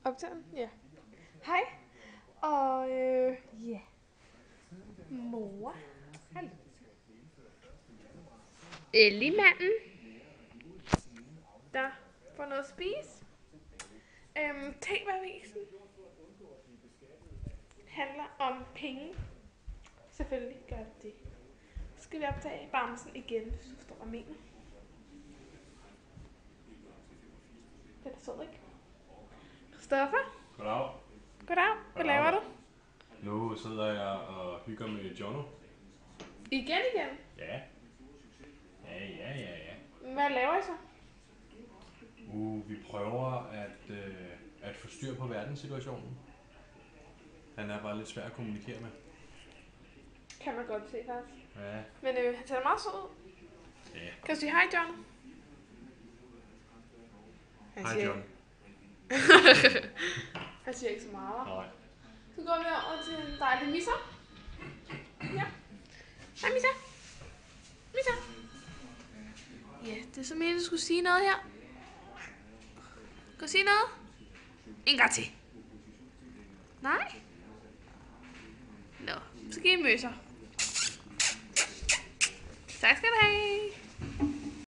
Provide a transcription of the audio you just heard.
Optager den? Ja. Hej. Og ja. Mor. Hallo. Ellie-manden. Der får noget at spise. TV-avisen handler om penge. Selvfølgelig gør det det. Så skal vi optage Bamsen igen, hvis du forstår, hvad jeg mener. Det er da sød, ikke? Christoffer? Goddag. Goddag. Hvad laver du? Nu sidder jeg og hygger med Jono. Igen? Ja. Ja. Hvad laver I så? Vi prøver at få styr på verdenssituationen. Han er bare lidt svær at kommunikere med. Kan man godt se, faktisk. Ja. Men han ser meget sød ud. Ja. Kan du sige hej, John? Hej John. Han siger ikke så meget. Nej. Så går vi over til en dejlig Missa. Ja. Hej, Missa. Missa. Ja, det er så meningen, du skulle sige noget her. Skal du sige noget? En gang til. Nej? Nå, så giv I møsser. Tak skal du have.